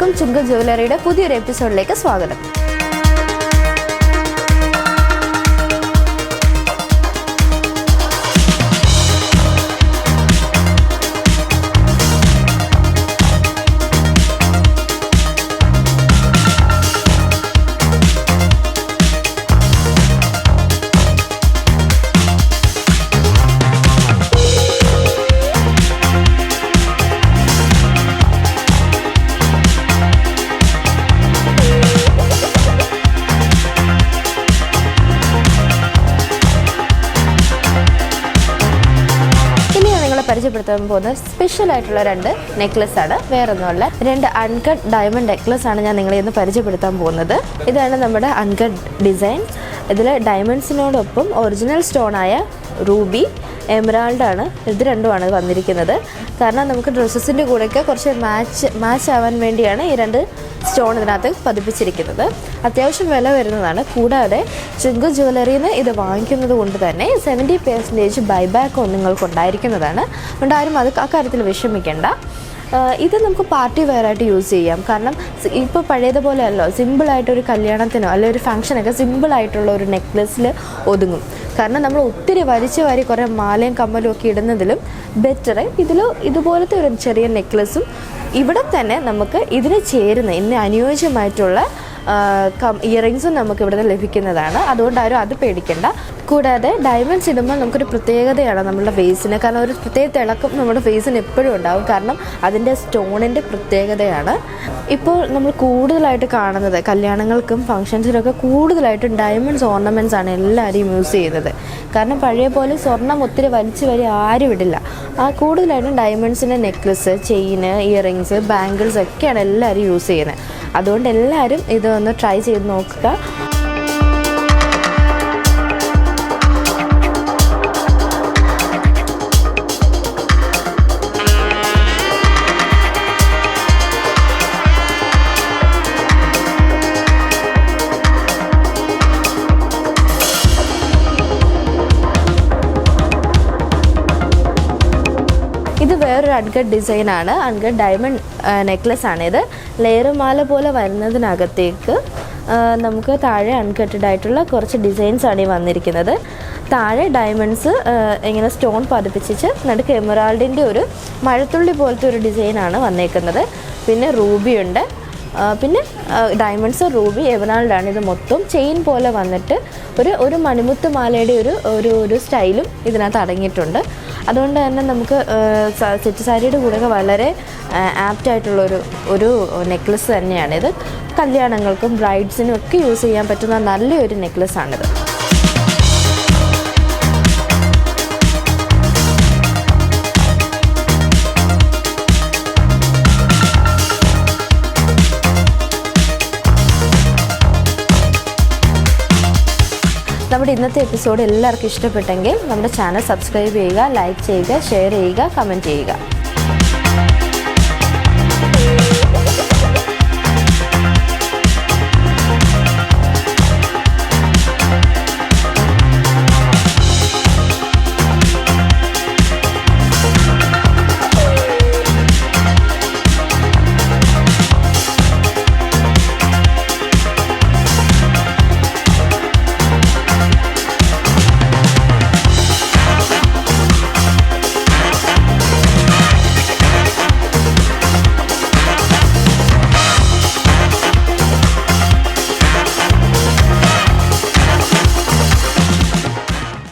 എല്ലാവർക്കും ചുങ്കത്ത് ജ്വല്ലറിയുടെ പുതിയൊരു എപ്പിസോഡിലേക്ക് സ്വാഗതം. പരിചയപ്പെടുത്താൻ പോകുന്ന സ്പെഷ്യൽ ആയിട്ടുള്ള രണ്ട് നെക്ലസ് ആണ്. വേറൊന്നുമല്ല, രണ്ട് അൺകട്ട് ഡയമണ്ട് നെക്ലസ് ആണ് ഞാൻ നിങ്ങളെ ഇന്ന് പരിചയപ്പെടുത്താൻ പോകുന്നത്. ഇതാണ് നമ്മുടെ അൺകട്ട് ഡിസൈൻ. ഇതിൽ ഡയമണ്ട്സിനോടൊപ്പം ഒറിജിനൽ സ്റ്റോണായ റൂബി, എമറാൾഡ് ആണ്, ഇത് രണ്ടുമാണ് വന്നിരിക്കുന്നത്. കാരണം നമുക്ക് ഡ്രസ്സസിൻ്റെ കൂടെയൊക്കെ കുറച്ച് മാച്ച് ആവാൻ വേണ്ടിയാണ് ഈ രണ്ട് സ്റ്റോൺ ഇതിനകത്ത് പതിപ്പിച്ചിരിക്കുന്നത്. അത്യാവശ്യം വില വരുന്നതാണ്. കൂടാതെ ചുങ്കത്ത് ജ്വല്ലറിയിൽ നിന്ന് ഇത് വാങ്ങിക്കുന്നത് കൊണ്ട് തന്നെ 70% ബൈബാക്ക് നിങ്ങൾക്ക് ഉണ്ടായിരിക്കുന്നതാണ്. അതുകൊണ്ട് ആരും അക്കാര്യത്തിൽ വിഷമിക്കേണ്ട. ഇത് നമുക്ക് പാർട്ടി വെയറായിട്ട് യൂസ് ചെയ്യാം. കാരണം ഇപ്പോൾ പഴയതുപോലെ അല്ലോ, സിമ്പിളായിട്ടൊരു കല്യാണത്തിനോ അല്ലെങ്കിൽ ഒരു ഫംഗ്ഷനൊക്കെ സിമ്പിളായിട്ടുള്ള ഒരു നെക്ലസ്സിൽ ഒതുങ്ങും. കാരണം നമ്മൾ ഒത്തിരി വലിച്ചു വാരി കുറേ മാലയും കമ്മലും ഒക്കെ ഇടുന്നതിലും ബെറ്റർ ഇതുപോലത്തെ ഒരു ചെറിയ നെക്ലസും ഇവിടെ തന്നെ നമുക്ക് ഇതിന് ചേരുന്ന അനുയോജ്യമായിട്ടുള്ള ഇയറിങ്സും നമുക്ക് ഇവിടെ നിന്ന് ലഭിക്കുന്നതാണ്. അതുകൊണ്ട് ആരും അത് പേടിക്കേണ്ട. കൂടാതെ ഡയമണ്ട്സ് ഇടുമ്പോൾ നമുക്കൊരു പ്രത്യേകതയാണ് നമ്മളുടെ ഫേസിന്. കാരണം ഒരു പ്രത്യേക തിളക്കം നമ്മുടെ ഫേസിന് എപ്പോഴും ഉണ്ടാകും. കാരണം അതിൻ്റെ സ്റ്റോണിൻ്റെ പ്രത്യേകതയാണ്. ഇപ്പോൾ നമ്മൾ കൂടുതലായിട്ട് കാണുന്നത് കല്യാണങ്ങൾക്കും ഫംഗ്ഷൻസിനൊക്കെ കൂടുതലായിട്ടും ഡയമണ്ട്സ് ഓർണമെൻറ്റ്സ് ആണ് എല്ലാവരും യൂസ് ചെയ്യുന്നത്. കാരണം പഴയ പോലെ സ്വർണം ഒത്തിരി വലിച്ചു വരി ആരും ഇടില്ല. കൂടുതലായിട്ടും ഡയമണ്ട്സിൻ്റെ നെക്ലസ്, ചെയിന്, ഇയറിങ്സ്, ബാംഗിൾസ് ഒക്കെയാണ് എല്ലാവരും യൂസ് ചെയ്യുന്നത്. അതുകൊണ്ട് എല്ലാവരും ഇതൊന്ന് ട്രൈ ചെയ്ത് നോക്കുക. ഇത് വേറൊരു അൺകട്ട് ഡിസൈനാണ്. അൺകട്ട് ഡയമണ്ട് നെക്ലസ് ആണിത്. ലെയറുമാല പോലെ വരുന്നതിനകത്തേക്ക് നമുക്ക് താഴെ അൺകട്ടഡ് ആയിട്ടുള്ള കുറച്ച് ഡിസൈൻസാണ് ഈ വന്നിരിക്കുന്നത്. താഴെ ഡയമണ്ട്സ് ഇങ്ങനെ സ്റ്റോൺ പതിപ്പിച്ച് നടുക്ക് എമറാൾഡിൻ്റെ ഒരു മഴത്തുള്ളി പോലത്തെ ഒരു ഡിസൈനാണ് വന്നേക്കുന്നത്. പിന്നെ റൂബി ഉണ്ട്. പിന്നെ ഡയമണ്ട്സ്, റൂബി, എമറാൾഡാണ്. ഇത് മൊത്തം ചെയിൻ പോലെ വന്നിട്ട് ഒരു മണിമുത്ത് മാലയുടെ ഒരു സ്റ്റൈലും ഇതിനകത്ത് അടങ്ങിയിട്ടുണ്ട്. അതുകൊണ്ട് തന്നെ നമുക്ക് സെറ്റ് സാരിയുടെ കൂടെയൊക്കെ വളരെ ആപ്റ്റായിട്ടുള്ളൊരു നെക്ലസ് തന്നെയാണിത്. കല്യാണങ്ങൾക്കും ബ്രൈഡ്സിനും ഒക്കെ യൂസ് ചെയ്യാൻ പറ്റുന്ന നല്ലൊരു നെക്ലസ്സാണിത്. നമ്മുടെ ഇന്നത്തെ എപ്പിസോഡ് എല്ലാവർക്കും ഇഷ്ടപ്പെട്ടെങ്കിൽ നമ്മുടെ ചാനൽ സബ്സ്ക്രൈബ് ചെയ്യുക, ലൈക്ക് ചെയ്യുക, ഷെയർ ചെയ്യുക, കമൻറ്റ് ചെയ്യുക.